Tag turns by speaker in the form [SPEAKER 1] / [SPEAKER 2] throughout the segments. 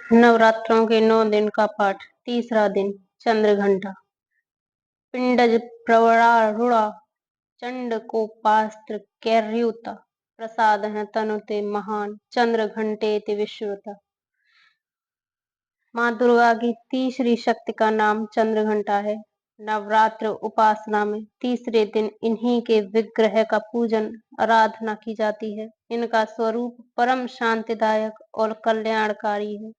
[SPEAKER 1] नवरात्रों के 9 दिन का पाठ। तीसरा दिन चंद्र घंटा। पिंडज प्रवरारूढ़ा चंड कोपास्त्र कैर्युता प्रसाद है तनुते महान चंद्र घंटे विश्रुता। माँ दुर्गा की तीसरी शक्ति का नाम चंद्र घंटा है। नवरात्र उपासना में तीसरे दिन इन्हीं के विग्रह का पूजन आराधना की जाती है। इनका स्वरूप परम शांतिदायक और कल्याणकारी है।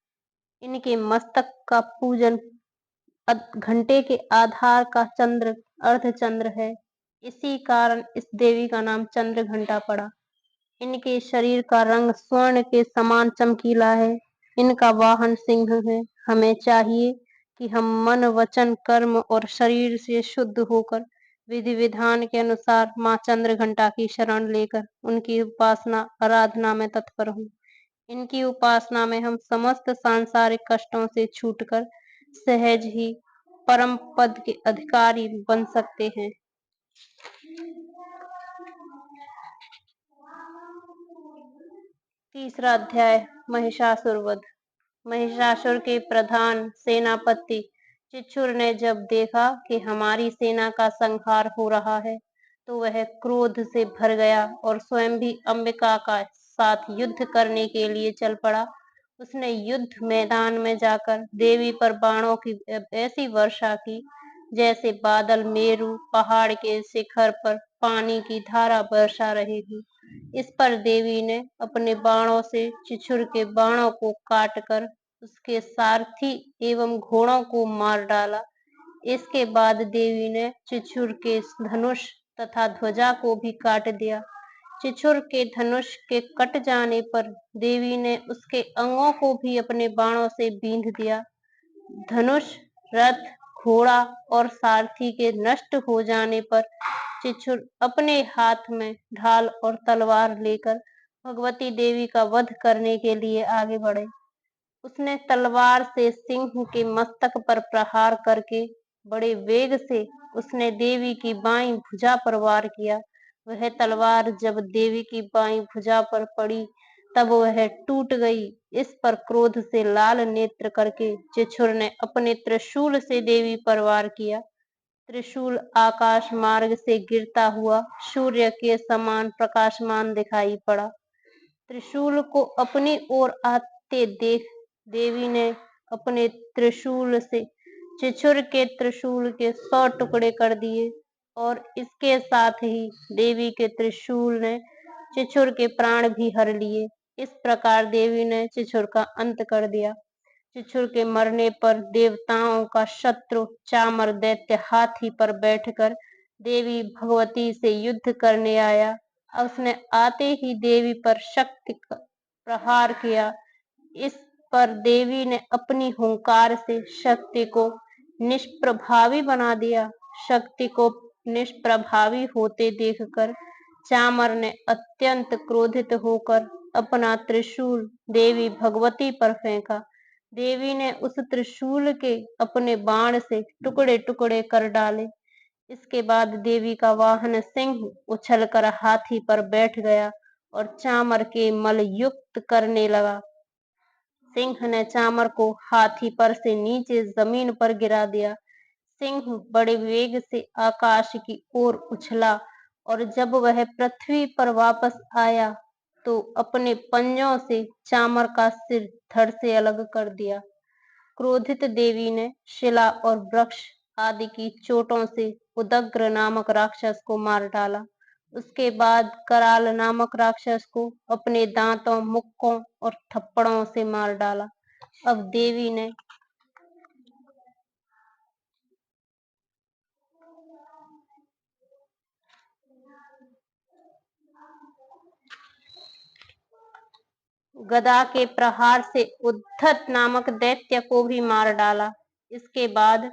[SPEAKER 1] इनके मस्तक का पूजन घंटे के आधार का चंद्र अर्धचंद्र है। इसी कारण इस देवी का नाम चंद्र घंटा पड़ा। इनके शरीर का रंग स्वर्ण के समान चमकीला है। इनका वाहन सिंह है। हमें चाहिए कि हम मन वचन कर्म और शरीर से शुद्ध होकर विधि विधान के अनुसार माँ चंद्र घंटा की शरण लेकर उनकी उपासना आराधना में तत्पर हों। इनकी उपासना में हम समस्त सांसारिक कष्टों से छूटकर सहज ही परम पद के अधिकारी बन सकते हैं। तीसरा अध्याय महिषासुर वध। महिषासुर के प्रधान सेनापति चिच्छुर ने जब देखा कि हमारी सेना का संहार हो रहा है तो वह क्रोध से भर गया और स्वयं भी अंबिका का साथ युद्ध करने के लिए चल पड़ा। उसने युद्ध मैदान में जाकर देवी पर बाणों की ऐसी वर्षा की जैसे बादल मेरु पहाड़ के शिखर पर पानी की धारा बरसा रही थी। इस पर देवी ने अपने बाणों से चिछुर के बाणों को काटकर उसके सारथी एवं घोड़ों को मार डाला। इसके बाद देवी ने चिछुर के धनुष तथा ध्वजा को भी काट दिया। चिछुर के धनुष के कट जाने पर देवी ने उसके अंगों को भी अपने बाणों से बींध दिया। धनुष, रथ, घोड़ा और सारथी के नष्ट हो जाने पर चिछुर अपने हाथ में ढाल और तलवार लेकर भगवती देवी का वध करने के लिए आगे बढ़े। उसने तलवार से सिंह के मस्तक पर प्रहार करके बड़े वेग से उसने देवी की बाईं भुजा पर वार किया। वह तलवार जब देवी की बाईं भुजा पर पड़ी तब वह टूट गई। इस पर क्रोध से लाल नेत्र करके चिछुर ने अपने त्रिशूल से देवी पर वार किया। त्रिशूल आकाश मार्ग से गिरता हुआ सूर्य के समान प्रकाशमान दिखाई पड़ा। त्रिशूल को अपनी ओर आते देख देवी ने अपने त्रिशूल से चिछुर के त्रिशूल के 100 टुकड़े कर दिए और इसके साथ ही देवी के त्रिशूल ने चिछुर के प्राण भी हर लिए। इस प्रकार देवी ने चिछुर का अंत कर दिया। चिछुर के मरने पर देवताओं का शत्रु चामर दैत्य हाथी पर बैठकर देवी भगवती से युद्ध करने आया। उसने आते ही देवी पर शक्ति प्रहार किया। इस पर देवी ने अपनी हुंकार से शक्ति को निष्प्रभावी बना दिया। शक्ति को निष्प्रभावी होते देखकर चामर ने अत्यंत क्रोधित होकर अपना त्रिशूल देवी भगवती पर फेंका। देवी ने उस त्रिशूल के अपने बाण से टुकड़े टुकड़े कर डाले। इसके बाद देवी का वाहन सिंह उछलकर हाथी पर बैठ गया और चामर के मल युक्त करने लगा। सिंह ने चामर को हाथी पर से नीचे जमीन पर गिरा दिया। सिंह बड़े वेग से आकाश की ओर उछला और जब वह पृथ्वी पर वापस आया तो अपने पंजों से चामर का सिर धड़ से अलग कर दिया। क्रोधित देवी ने शिला और वृक्ष आदि की चोटों से उदग्र नामक राक्षस को मार डाला। उसके बाद कराल नामक राक्षस को अपने दांतों, मुक्कों और थप्पड़ों से मार डाला। अब देवी ने गदा के प्रहार से उद्धत नामक दैत्य को भी मार डाला। इसके बाद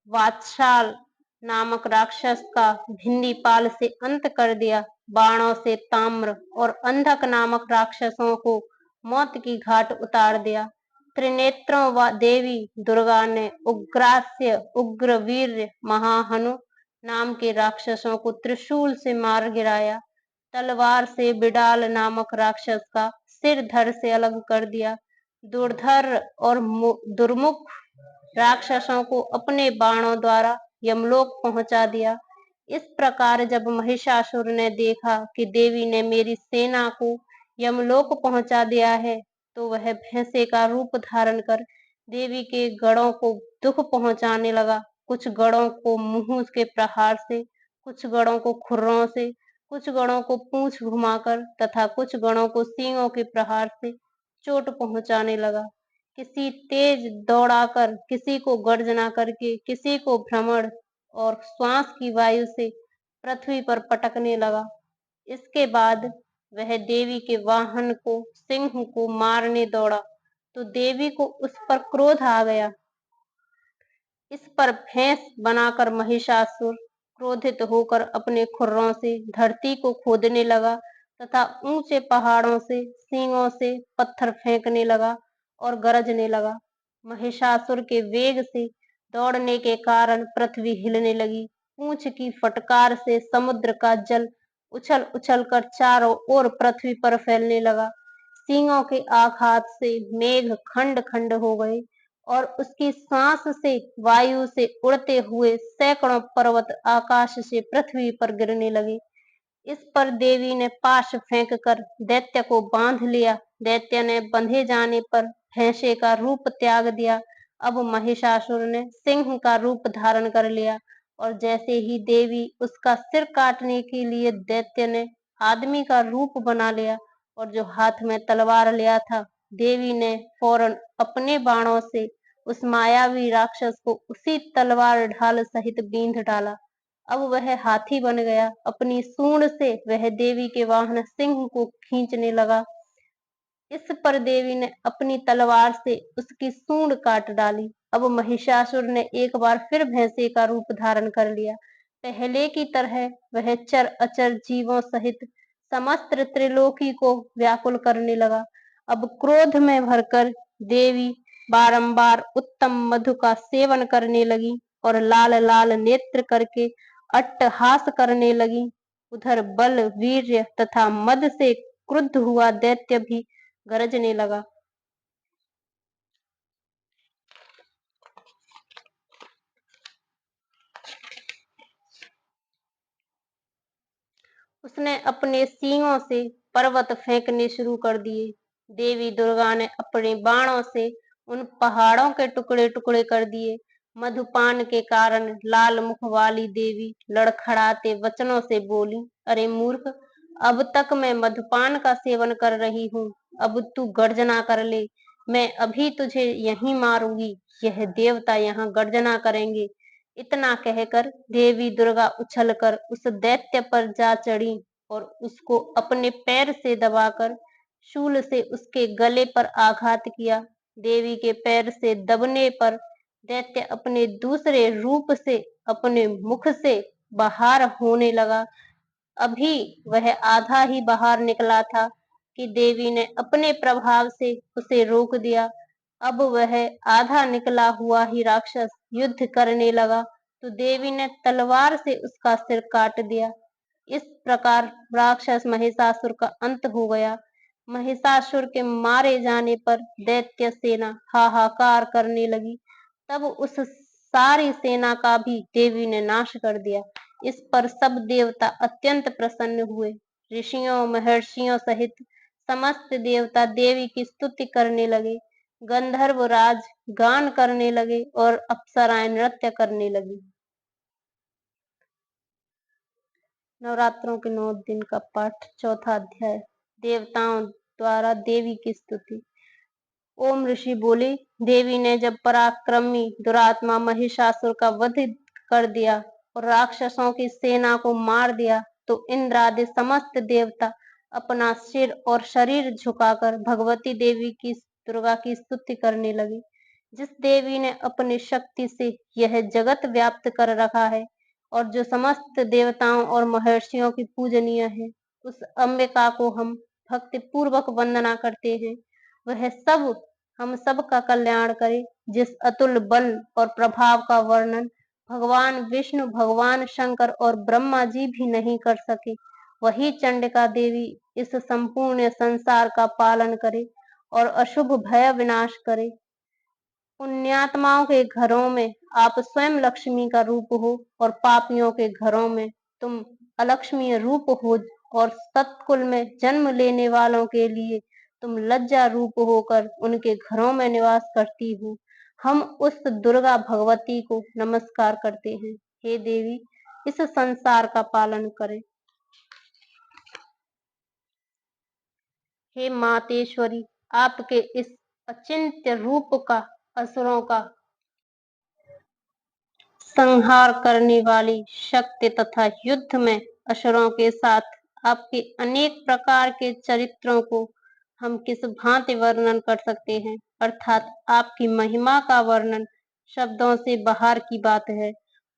[SPEAKER 1] वात्साल नामक राक्षस का भिंडीपाल से अंत कर दिया। बाणों से ताम्र और अंधक नामक राक्षसों को मौत की घाट उतार दिया। त्रिनेत्रों देवी दुर्गा ने उग्रास्य, उग्रवीर्य, महाहनु नाम के राक्षसों को त्रिशूल से मार गिराया। तलवार से बिडाल नामक राक्षस का सिर धड़ से अलग कर दिया। दुर्धर और दुर्मुख राक्षसों को अपने बाणों द्वारा यमलोक पहुंचा दिया। इस प्रकार जब महिषासुर ने देखा कि देवी ने मेरी सेना को यमलोक पहुंचा दिया है, तो वह भैंसे का रूप धारण कर देवी के गढ़ों को दुख पहुंचाने लगा। कुछ गढ़ों को मुंह के प्रहार से, कुछ गढ़ों को खुरों से, कुछ गढ़ों को पूंछ घुमाकर तथा कुछ गढ़ों को सींगों के प्रहार से चोट पहुंचाने लगा। किसी तेज दौड़ाकर, किसी को गर्जना करके, किसी को भ्रमण और श्वास की वायु से पृथ्वी पर पटकने लगा। इसके बाद वह देवी के वाहन को, सिंह को मारने दौड़ा, तो देवी को उस पर क्रोध आ गया। इस पर भैंस बनाकर महिषासुर क्रोधित होकर अपने खुरों से धरती को खोदने लगा तथा ऊंचे पहाड़ों से सींगों से पत्थर फेंकने लगा और गरजने लगा। महिषासुर के वेग से दौड़ने के कारण पृथ्वी हिलने लगी। पूंछ की फटकार से समुद्र का जल उछल उछल कर चारों ओर पृथ्वी पर फैलने लगा। सींगों के आघात से मेघ खंड खंड हो गए और उसकी सांस से, वायु से उड़ते हुए सैकड़ों पर्वत आकाश से पृथ्वी पर गिरने लगे। इस पर देवी ने पाश फेंक कर दैत्य को बांध लिया। दैत्य ने बंधे जाने पर भैंसे का रूप त्याग दिया। अब महिषासुर ने सिंह का रूप धारण कर लिया और जैसे ही देवी उसका सिर काटने के लिए दैत्य ने आदमी का रूप बना लिया और जो हाथ में तलवार लिया था, देवी ने फौरन अपने बाणों से उस मायावी राक्षस को उसी तलवार ढाल सहित बींध डाला। अब वह हाथी बन गया। अपनी सूंड से वह देवी के वाहन सिंह को खींचने लगा। इस पर देवी ने अपनी तलवार से उसकी सूंड काट डाली। अब महिषासुर ने एक बार फिर भैंसे का रूप धारण कर लिया। पहले की तरह वह चर अचर जीवों सहित समस्त त्रिलोकी को व्याकुल करने लगा। अब क्रोध में भरकर देवी बारंबार उत्तम मधु का सेवन करने लगी और लाल लाल नेत्र करके अट्टहास करने लगी। उधर बल, वीर्य तथा मद से क्रुद्ध हुआ दैत्य भी गरजने लगा। उसने अपने सींगों से पर्वत फेंकने शुरू कर दिए। देवी दुर्गा ने अपने बाणों से उन पहाड़ों के टुकड़े टुकड़े कर दिए। मधुपान के कारण लाल मुख वाली देवी लड़खड़ाते वचनों से बोली, अरे मूर्ख, अब तक मैं मधुपान का सेवन कर रही हूँ, अब तू गर्जना कर ले, मैं अभी तुझे यहीं मारूंगी। यह देवता यहाँ गर्जना करेंगे। इतना कहकर देवी दुर्गा उछलकर उस दैत्य पर जा चढ़ी और उसको अपने पैर से दबाकर शूल से उसके गले पर आघात किया। देवी के पैर से दबने पर दैत्य अपने दूसरे रूप से, अपने मुख से बाहर होने लगा। अभी वह आधा ही बाहर निकला था कि देवी ने अपने प्रभाव से उसे रोक दिया। अब वह आधा निकला हुआ ही राक्षस युद्ध करने लगा, तो देवी ने तलवार से उसका सिर काट दिया। इस प्रकार राक्षस महिषासुर का अंत हो गया। महिषासुर के मारे जाने पर दैत्य सेना हाहाकार करने लगी। तब उस सारी सेना का भी देवी ने नाश कर दिया। इस पर सब देवता अत्यंत प्रसन्न हुए। ऋषियों, महर्षियों सहित समस्त देवता देवी की स्तुति करने लगे। गंधर्व राज गान करने लगे और अप्सराएं नृत्य करने लगी। नवरात्रों के 9 दिन का पाठ, चौथा अध्याय। देवताओं द्वारा देवी की स्तुति। ओम ऋषि बोले, देवी ने जब पराक्रमी दुरात्मा महिषासुर का वध कर दिया और राक्षसों की सेना को मार दिया, तो इंद्र आदि समस्त देवता अपना सिर और शरीर झुकाकर भगवती देवी की, दुर्गा की स्तुति करने लगे। जिस देवी ने अपनी शक्ति से यह जगत व्याप्त कर रखा है और जो समस्त देवताओं और महर्षियों की पूजनीय है, उस अंबिका को हम भक्ति पूर्वक वंदना करते हैं। वह सब हम सब का कल्याण करे। जिस अतुल बल और प्रभाव का वर्णन भगवान विष्णु, भगवान शंकर और ब्रह्मा जी भी नहीं कर सके, वही चंडिका देवी इस संपूर्ण संसार का पालन करे और अशुभ भय विनाश करे। पुण्यात्माओं के घरों में आप स्वयं लक्ष्मी का रूप हो और पापियों के घरों में तुम अलक्ष्मीय रूप हो और सत्कुल में जन्म लेने वालों के लिए तुम लज्जा रूप होकर उनके घरों में निवास करती हो। हम उस दुर्गा भगवती को नमस्कार करते हैं। हे देवी, इस संसार का पालन करें। हे मातेश्वरी, आपके इस अचिंत्य रूप का असुरों का संहार करने वाली शक्ति तथा युद्ध में असुरों के साथ आपके अनेक प्रकार के चरित्रों को हम किस भांति वर्णन कर सकते हैं, अर्थात आपकी महिमा का वर्णन शब्दों से बाहर की बात है।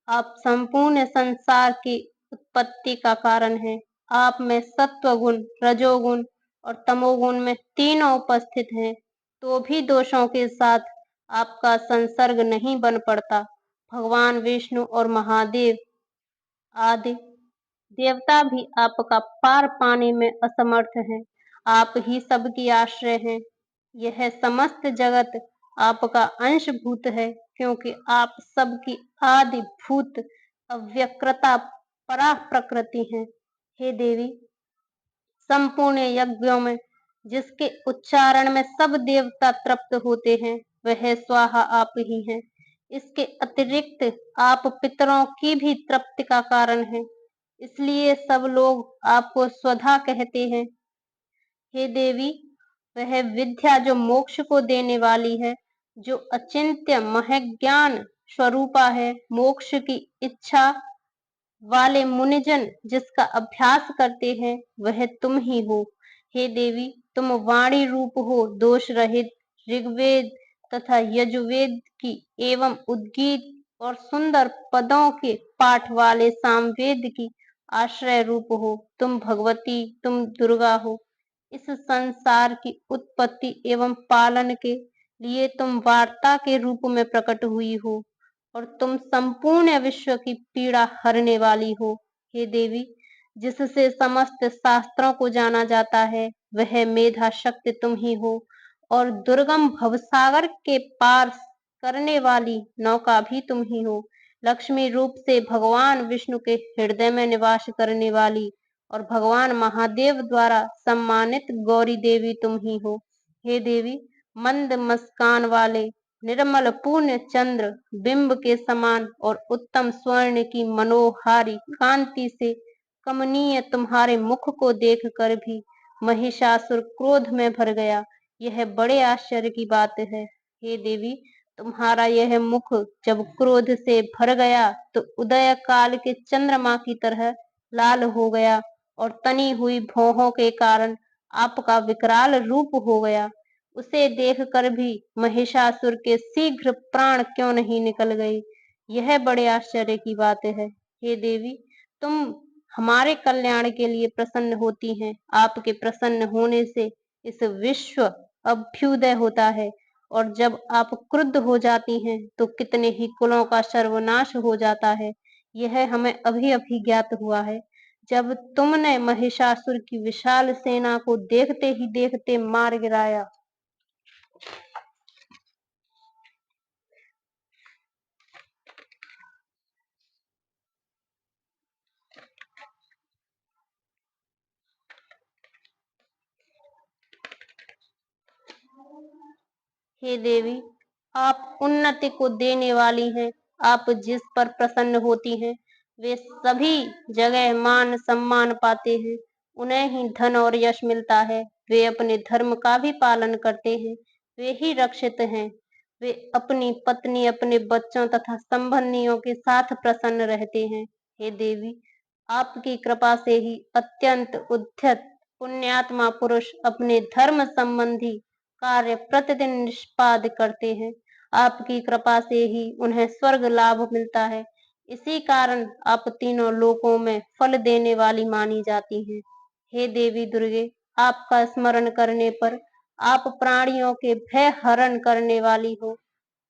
[SPEAKER 1] आप संपूर्ण संसार की उत्पत्ति का कारण हैं। आप में सत्व गुण, रजोगुण और तमोगुण में तीनों उपस्थित हैं, तो भी दोषों के साथ आपका संसर्ग नहीं बन पड़ता। भगवान विष्णु और महादेव आदि देवता भी आपका पार पाने में असमर्थ हैं। आप ही सबकी आश्रय हैं। यह समस्त जगत आपका अंशभूत है, क्योंकि आप सबकी आदि भूत अव्यक्रता परा प्रकृति हैं। हे देवी, संपूर्ण यज्ञों में जिसके उच्चारण में सब देवता तृप्त होते हैं, वह स्वाहा आप ही हैं। इसके अतिरिक्त आप पितरों की भी तृप्ति का कारण हैं, इसलिए सब लोग आपको स्वधा कहते हैं। हे देवी, वह विद्या जो मोक्ष को देने वाली है, जो अचिंत्य महज्ञान स्वरूपा है, मोक्ष की इच्छा वाले मुनिजन जिसका अभ्यास करते हैं, वह तुम ही हो। हे देवी, तुम वाणी रूप हो, दोष रहित ऋग्वेद तथा यजुर्वेद की एवं उद्गीत और सुंदर पदों के पाठ वाले सामवेद की आश्रय रूप हो। तुम भगवती, तुम दुर्गा हो। इस संसार की उत्पत्ति एवं पालन के लिए तुम वार्ता के रूप में प्रकट हुई हो और तुम संपूर्ण विश्व की पीड़ा हरने वाली हो। हे देवी, जिससे समस्त शास्त्रों को जाना जाता है, वह मेधा शक्ति तुम ही हो और दुर्गम भवसागर के पार करने वाली नौका भी तुम ही हो। लक्ष्मी रूप से भगवान विष्णु के हृदय में निवास करने वाली और भगवान महादेव द्वारा सम्मानित गौरी देवी तुम ही हो। हे देवी, मंद मुस्कान वाले निर्मल पूर्ण चंद्र बिंब के समान और उत्तम स्वर्ण की मनोहारी कांति से कमनीय तुम्हारे मुख को देखकर भी महिषासुर क्रोध में भर गया। यह बड़े आश्चर्य की बात है। हे देवी, तुम्हारा यह मुख जब क्रोध से भर गया तो उदय काल के चंद्रमा की तरह लाल हो गया और तनी हुई भौहों के कारण आपका विकराल रूप हो गया। उसे देखकर भी महिषासुर के शीघ्र प्राण क्यों नहीं निकल गए? यह बड़े आश्चर्य की बात है। हे देवी, तुम हमारे कल्याण के लिए प्रसन्न होती हैं। आपके प्रसन्न होने से इस विश्व अभ्युदय होता है और जब आप क्रुद्ध हो जाती हैं तो कितने ही कुलों का सर्वनाश हो जाता है। यह हमें अभी अभी ज्ञात हुआ है, जब तुमने महिषासुर की विशाल सेना को देखते ही देखते मार गिराया। हे देवी, आप उन्नति को देने वाली हैं। आप जिस पर प्रसन्न होती हैं, वे सभी जगह मान सम्मान पाते हैं। उन्हें ही धन और यश मिलता है। वे अपने धर्म का भी पालन करते हैं। वे ही रक्षित हैं। वे अपनी पत्नी, अपने बच्चों तथा संबंधियों के साथ प्रसन्न रहते हैं। हे देवी, आपकी कृपा से ही अत्यंत उद्यत पुण्यात्मा पुरुष अपने धर्म संबंधी कार्य प्रतिदिन निष्पाद करते हैं। आपकी कृपा से ही उन्हें स्वर्ग लाभ मिलता है। इसी कारण आप तीनों लोकों में फल देने वाली मानी जाती हैं। हे देवी दुर्गे, आपका स्मरण करने पर आप प्राणियों के भय हरण करने वाली हो।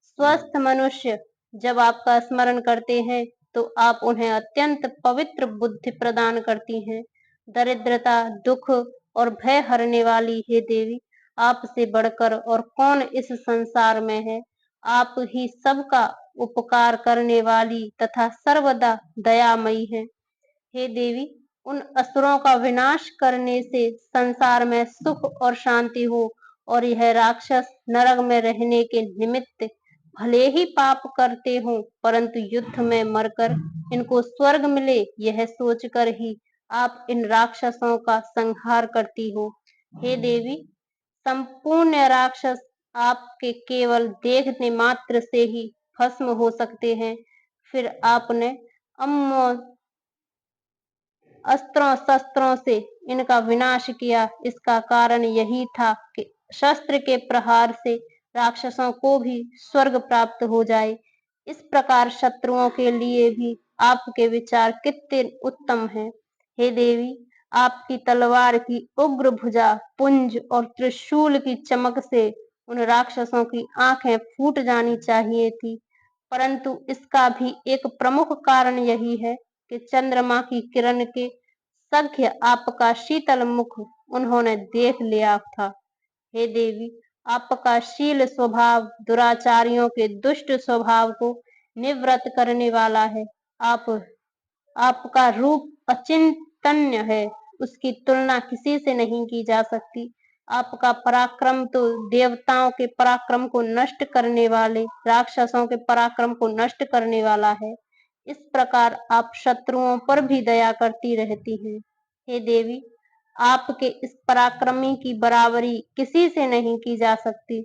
[SPEAKER 1] स्वस्थ मनुष्य जब आपका स्मरण करते हैं तो आप उन्हें अत्यंत पवित्र बुद्धि प्रदान करती हैं। दरिद्रता, दुख और भय हरने वाली हे देवी, आपसे बढ़कर और कौन इस संसार में है। आप ही सबका उपकार करने वाली तथा सर्वदा दयामयी है। हे देवी, उन असुरों का विनाश करने से संसार में सुख और शांति हो और यह राक्षस नरक में रहने के निमित्त भले ही पाप करते हो, परंतु युद्ध में मरकर इनको स्वर्ग मिले, यह सोचकर ही आप इन राक्षसों का संहार करती हो। हे देवी, संपूर्ण राक्षस आपके केवल देखने मात्र से ही भस्म हो सकते हैं। फिर आपने अमोघ अस्त्रों शस्त्रों से इनका विनाश किया। इसका कारण यही था कि शस्त्र के प्रहार से राक्षसों को भी स्वर्ग प्राप्त हो जाए। इस प्रकार शत्रुओं के लिए भी आपके विचार कितने उत्तम हैं। हे देवी, आपकी तलवार की उग्र भुजा पुंज और त्रिशूल की चमक से उन राक्षसों की आंखें फूट जानी चाहिए थी, परंतु इसका भी एक प्रमुख कारण यही है कि चंद्रमा की किरण के सख्य आपका शीतल मुख उन्होंने देख लिया था। हे देवी, आपका शील स्वभाव दुराचारियों के दुष्ट स्वभाव को निवृत्त करने वाला है। आपका रूप अचिंतन्य है, उसकी तुलना किसी से नहीं की जा सकती। आपका पराक्रम तो देवताओं के पराक्रम को नष्ट करने वाले, राक्षसों के पराक्रम को नष्ट करने वाला है। इस प्रकार आप शत्रुओं पर भी दया करती रहती हैं। हे देवी, आपके इस पराक्रमी की बराबरी किसी से नहीं की जा सकती।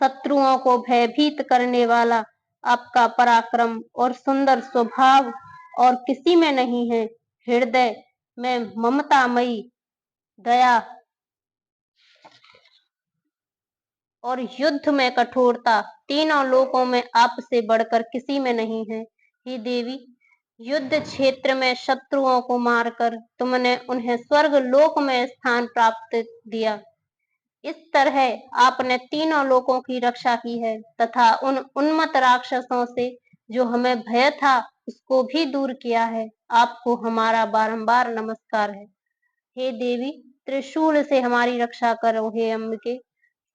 [SPEAKER 1] शत्रुओं को भयभीत करने वाला आपका पराक्रम और सुंदर स्वभाव और किसी में नहीं है। हृदय में ममतामयी दया और युद्ध में कठोरता तीनों लोकों में आपसे बढ़कर किसी में नहीं है। हे देवी, युद्ध क्षेत्र में शत्रुओं को मारकर तुमने उन्हें स्वर्ग लोक में स्थान प्राप्त दिया। इस तरह आपने तीनों लोकों की रक्षा की है तथा उन उन्मत्त राक्षसों से जो हमें भय था उसको भी दूर किया है। आपको हमारा बारंबार नमस्कार है। हे देवी, त्रिशूल से हमारी रक्षा करो हे अम्बिके,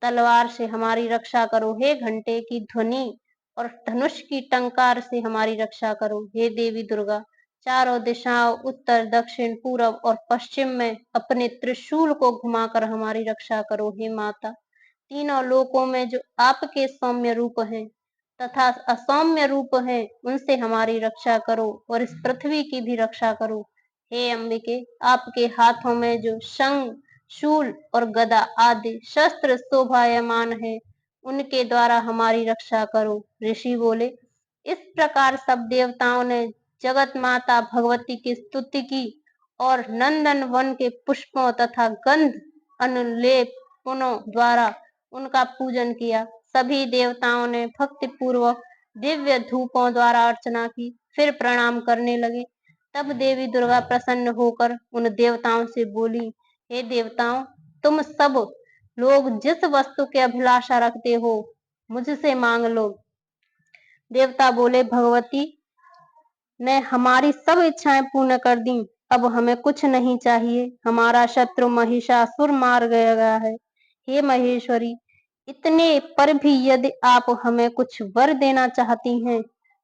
[SPEAKER 1] तलवार से हमारी रक्षा करो हे घंटे की ध्वनि, और धनुष की टंकार से हमारी रक्षा करो हे देवी दुर्गा। चारों दिशाओं उत्तर दक्षिण पूर्व और पश्चिम में अपने त्रिशूल को घुमाकर हमारी रक्षा करो हे माता। तीनों लोकों में जो आपके सौम्य रूप हैं तथा असौम्य रूप हैं, उनसे हमारी रक्षा करो और इस पृथ्वी की भी रक्षा करो हे अंबिके। आपके हाथों में जो शंख, शूल और गदा आदि शस्त्र शोभायमान है, उनके द्वारा हमारी रक्षा करो। ऋषि बोले, इस प्रकार सब देवताओं ने जगत माता भगवती की स्तुति की और नंदन वन के पुष्पों तथा गंध अनुलेपनों द्वारा उनका पूजन किया। सभी देवताओं ने भक्ति पूर्वक दिव्य धूपों द्वारा अर्चना की, फिर प्रणाम करने लगे। तब देवी दुर्गा प्रसन्न होकर उन देवताओं से बोली, हे देवताओं, तुम सब लोग जिस वस्तु की अभिलाषा रखते हो मुझसे मांग लो। देवता बोले, भगवती ने हमारी सब इच्छाएं पूर्ण कर दी, अब हमें कुछ नहीं चाहिए। हमारा शत्रु महिषासुर मार गया है। हे महेश्वरी, इतने पर भी यदि आप हमें कुछ वर देना चाहती हैं,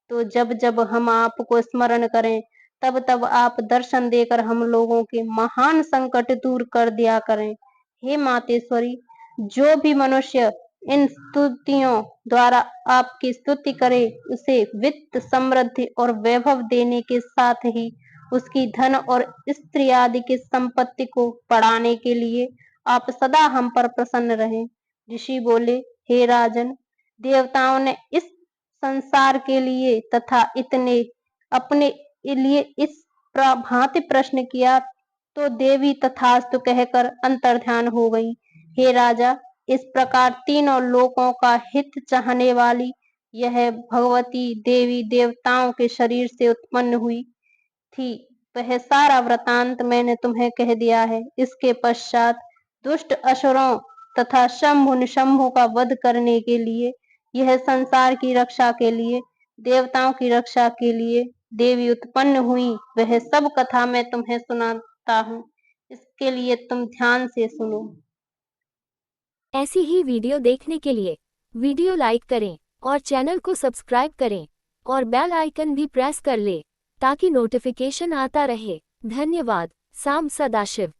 [SPEAKER 1] तो जब जब हम आपको स्मरण करें तब तब आप दर्शन देकर हम लोगों के महान संकट दूर कर दिया करें। हे मातेश्वरी, जो भी मनुष्य इन स्तुतियों द्वारा आपकी स्तुति करे, उसे वित्त समृद्धि और वैभव देने के साथ ही उसकी धन और स्त्री आदि की संपत्ति को बढ़ाने के लिए आप सदा हम पर प्रसन्न रहें। ऋषि बोले, हे राजन, देवताओं ने इस संसार के लिए तथा इतने अपने लिए इस भांति प्रश्न किया तो देवी तथास्तु कहकर अंतर्ध्यान हो गई। हे राजा, इस प्रकार तीनों लोकों का हित चाहने वाली यह भगवती देवी देवताओं के शरीर से उत्पन्न हुई थी। वह सारा वृतांत मैंने तुम्हें कह दिया है। इसके पश्चात दुष्ट असुरों तथा शंभु निशंभु का वध करने के लिए, यह संसार की रक्षा के लिए, देवताओं की रक्षा के लिए देवी उत्पन्न हुई। वह सब कथा मैं तुम्हें सुनाता हूँ, इसके लिए तुम ध्यान से सुनो।
[SPEAKER 2] ऐसी ही वीडियो देखने के लिए वीडियो लाइक करें और चैनल को सब्सक्राइब करें और बेल आइकन भी प्रेस कर ले ताकि नोटिफिकेशन आता रहे। धन्यवाद। साम सदाशिव।